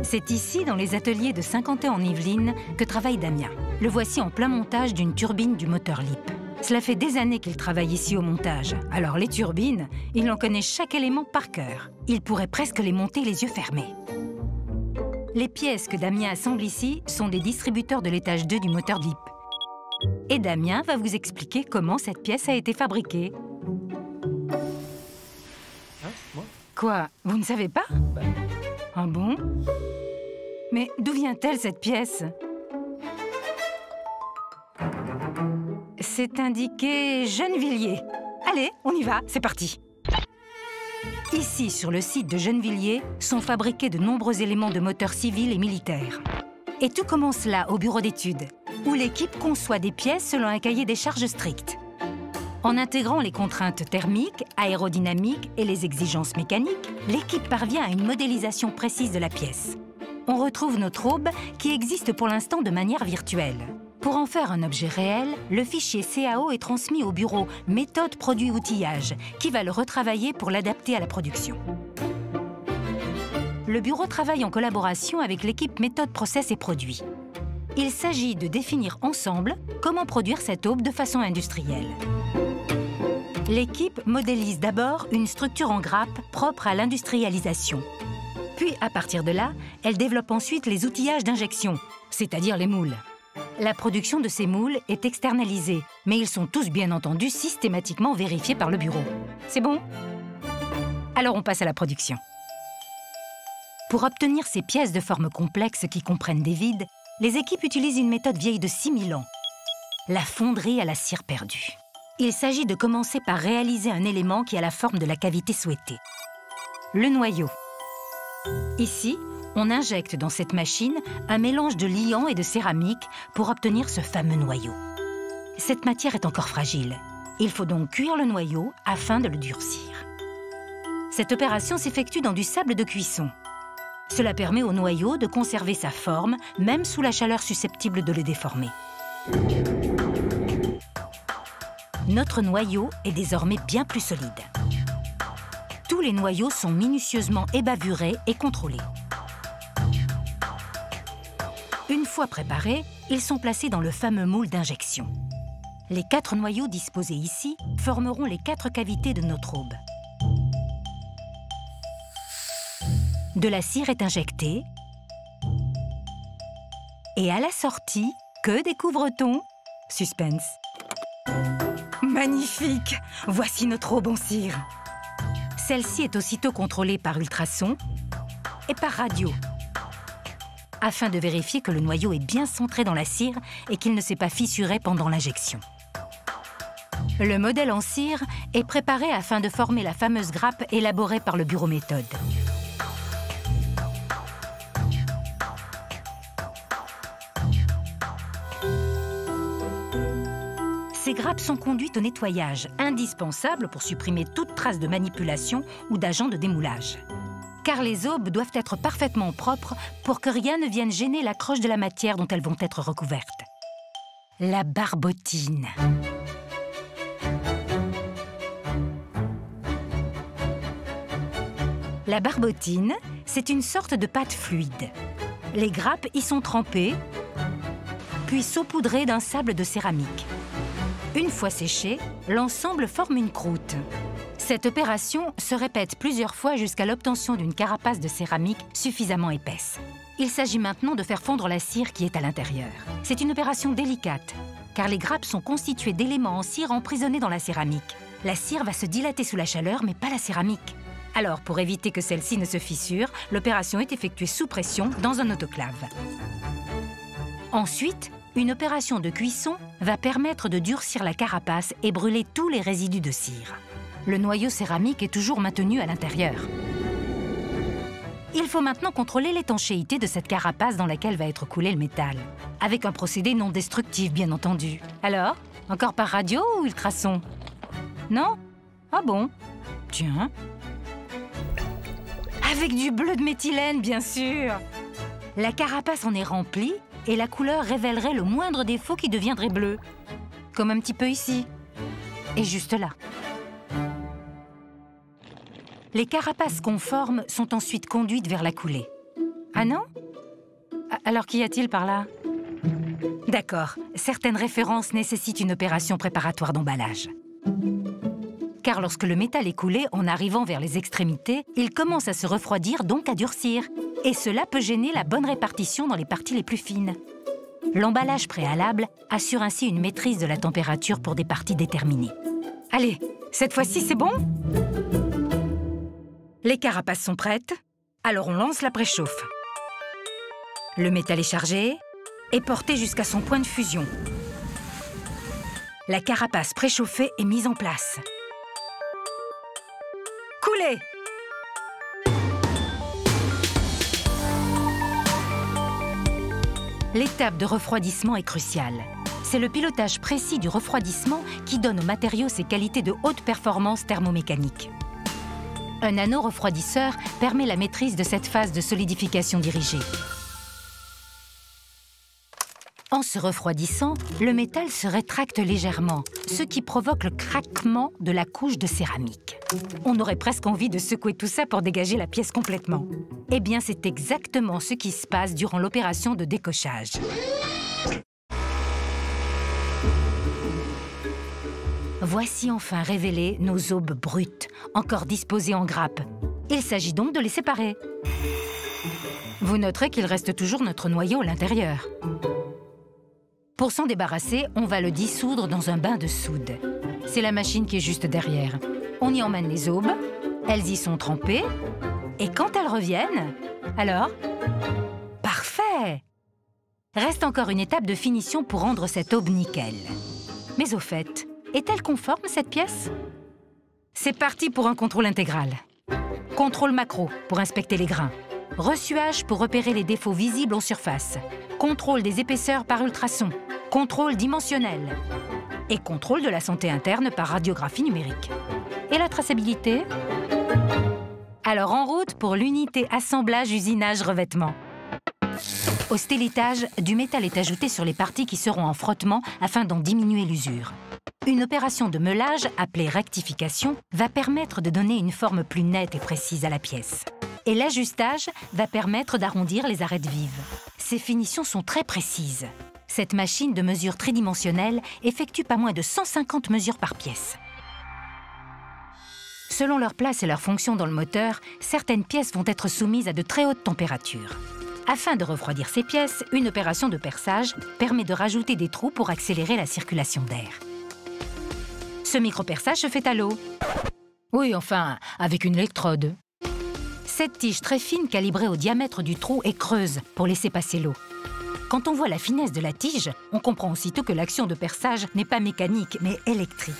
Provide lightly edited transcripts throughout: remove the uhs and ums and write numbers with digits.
C'est ici, dans les ateliers de Saint-Quentin-en-Yvelines, que travaille Damien. Le voici en plein montage d'une turbine du moteur LIP. Cela fait des années qu'il travaille ici au montage. Alors les turbines, il en connaît chaque élément par cœur. Il pourrait presque les monter les yeux fermés. Les pièces que Damien assemble ici sont des distributeurs de l'étage 2 du moteur LIP. Et Damien va vous expliquer comment cette pièce a été fabriquée. Moi Quoi? Vous ne savez pas? Ah bon? Mais d'où vient-elle, cette pièce? C'est indiqué Gennevilliers. Allez, on y va, c'est parti. Ici, sur le site de Gennevilliers, sont fabriqués de nombreux éléments de moteurs civils et militaires. Et tout commence là, au bureau d'études, où l'équipe conçoit des pièces selon un cahier des charges strict. En intégrant les contraintes thermiques, aérodynamiques et les exigences mécaniques, l'équipe parvient à une modélisation précise de la pièce. On retrouve notre aube qui existe pour l'instant de manière virtuelle. Pour en faire un objet réel, le fichier CAO est transmis au bureau méthode produit outillage, qui va le retravailler pour l'adapter à la production. Le bureau travaille en collaboration avec l'équipe méthode process et produits. Il s'agit de définir ensemble comment produire cette aube de façon industrielle. L'équipe modélise d'abord une structure en grappe propre à l'industrialisation. Puis, à partir de là, elle développe ensuite les outillages d'injection, c'est-à-dire les moules. La production de ces moules est externalisée, mais ils sont tous bien entendu systématiquement vérifiés par le bureau. C'est bon? Alors on passe à la production. Pour obtenir ces pièces de forme complexe qui comprennent des vides, les équipes utilisent une méthode vieille de 6000 ans, la fonderie à la cire perdue. Il s'agit de commencer par réaliser un élément qui a la forme de la cavité souhaitée. Le noyau. Ici, on injecte dans cette machine un mélange de liant et de céramique pour obtenir ce fameux noyau. Cette matière est encore fragile. Il faut donc cuire le noyau afin de le durcir. Cette opération s'effectue dans du sable de cuisson. Cela permet au noyau de conserver sa forme, même sous la chaleur susceptible de le déformer. Notre noyau est désormais bien plus solide. Tous les noyaux sont minutieusement ébavurés et contrôlés. Une fois préparés, ils sont placés dans le fameux moule d'injection. Les 4 noyaux disposés ici formeront les 4 cavités de notre aube. De la cire est injectée. Et à la sortie, que découvre-t-on? Suspense. Magnifique! Voici notre aube en cire. Celle-ci est aussitôt contrôlée par ultrasons et par radio, afin de vérifier que le noyau est bien centré dans la cire et qu'il ne s'est pas fissuré pendant l'injection. Le modèle en cire est préparé afin de former la fameuse grappe élaborée par le bureau méthode. Ces grappes sont conduites au nettoyage, indispensable pour supprimer toute trace de manipulation ou d'agent de démoulage. Car les aubes doivent être parfaitement propres pour que rien ne vienne gêner l'accroche de la matière dont elles vont être recouvertes. La barbotine. La barbotine, c'est une sorte de pâte fluide. Les grappes y sont trempées, puis saupoudrées d'un sable de céramique. Une fois séché, l'ensemble forme une croûte. Cette opération se répète plusieurs fois jusqu'à l'obtention d'une carapace de céramique suffisamment épaisse. Il s'agit maintenant de faire fondre la cire qui est à l'intérieur. C'est une opération délicate, car les grappes sont constituées d'éléments en cire emprisonnés dans la céramique. La cire va se dilater sous la chaleur, mais pas la céramique. Alors, pour éviter que celle-ci ne se fissure, l'opération est effectuée sous pression dans un autoclave. Ensuite, une opération de cuisson va permettre de durcir la carapace et brûler tous les résidus de cire. Le noyau céramique est toujours maintenu à l'intérieur. Il faut maintenant contrôler l'étanchéité de cette carapace dans laquelle va être coulé le métal, avec un procédé non destructif, bien entendu. Alors, encore par radio ou ultrason? Non? Ah bon? Tiens. Avec du bleu de méthylène, bien sûr! La carapace en est remplie et la couleur révélerait le moindre défaut qui deviendrait bleu. Comme un petit peu ici. Et juste là. Les carapaces conformes sont ensuite conduites vers la coulée. Ah non? Alors qu'y a-t-il par là? D'accord, certaines références nécessitent une opération préparatoire d'emballage. Car lorsque le métal est coulé en arrivant vers les extrémités, il commence à se refroidir, donc à durcir. Et cela peut gêner la bonne répartition dans les parties les plus fines. L'emballage préalable assure ainsi une maîtrise de la température pour des parties déterminées. Allez, cette fois-ci, c'est bon? Les carapaces sont prêtes, alors on lance la préchauffe. Le métal est chargé et porté jusqu'à son point de fusion. La carapace préchauffée est mise en place. Coulez! L'étape de refroidissement est cruciale. C'est le pilotage précis du refroidissement qui donne au matériau ses qualités de haute performance thermomécanique. Un anneau refroidisseur permet la maîtrise de cette phase de solidification dirigée. En se refroidissant, le métal se rétracte légèrement, ce qui provoque le craquement de la couche de céramique. On aurait presque envie de secouer tout ça pour dégager la pièce complètement. Eh bien, c'est exactement ce qui se passe durant l'opération de décochage. Voici enfin révélées nos aubes brutes, encore disposées en grappes. Il s'agit donc de les séparer. Vous noterez qu'il reste toujours notre noyau à l'intérieur. Pour s'en débarrasser, on va le dissoudre dans un bain de soude. C'est la machine qui est juste derrière. On y emmène les aubes, elles y sont trempées, et quand elles reviennent, alors... Parfait! Reste encore une étape de finition pour rendre cette aube nickel. Mais au fait, est-elle conforme, cette pièce? C'est parti pour un contrôle intégral. Contrôle macro pour inspecter les grains. Ressuage pour repérer les défauts visibles en surface. Contrôle des épaisseurs par ultrasons. Contrôle dimensionnel. Et contrôle de la santé interne par radiographie numérique. Et la traçabilité? Alors en route pour l'unité assemblage, usinage, revêtement. Au stellitage, du métal est ajouté sur les parties qui seront en frottement afin d'en diminuer l'usure. Une opération de meulage, appelée rectification, va permettre de donner une forme plus nette et précise à la pièce. Et l'ajustage va permettre d'arrondir les arêtes vives. Ces finitions sont très précises. Cette machine de mesure tridimensionnelle effectue pas moins de 150 mesures par pièce. Selon leur place et leur fonction dans le moteur, certaines pièces vont être soumises à de très hautes températures. Afin de refroidir ces pièces, une opération de perçage permet de rajouter des trous pour accélérer la circulation d'air. Ce micro-perçage se fait à l'eau. Oui, enfin, avec une électrode. Cette tige très fine calibrée au diamètre du trou est creuse pour laisser passer l'eau. Quand on voit la finesse de la tige, on comprend aussitôt que l'action de perçage n'est pas mécanique, mais électrique.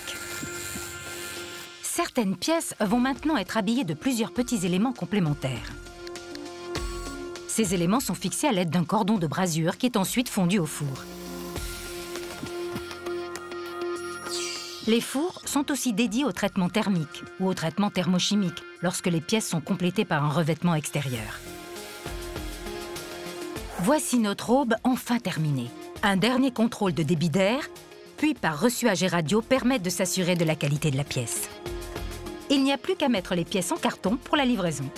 Certaines pièces vont maintenant être habillées de plusieurs petits éléments complémentaires. Ces éléments sont fixés à l'aide d'un cordon de brasure qui est ensuite fondu au four. Les fours sont aussi dédiés au traitement thermique ou au traitement thermochimique lorsque les pièces sont complétées par un revêtement extérieur. Voici notre aube enfin terminée. Un dernier contrôle de débit d'air, puis par ressuage et radio permettent de s'assurer de la qualité de la pièce. Il n'y a plus qu'à mettre les pièces en carton pour la livraison.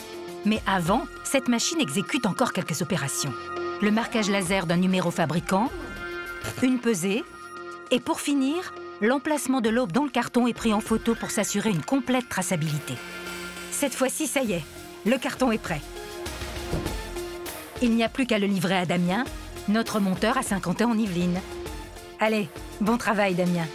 Mais avant, cette machine exécute encore quelques opérations. Le marquage laser d'un numéro fabricant, une pesée, et pour finir, l'emplacement de l'aube dans le carton est pris en photo pour s'assurer une complète traçabilité. Cette fois-ci, ça y est, le carton est prêt. Il n'y a plus qu'à le livrer à Damien, notre monteur à Saint-Quentin-en-Yvelines. Allez, bon travail, Damien.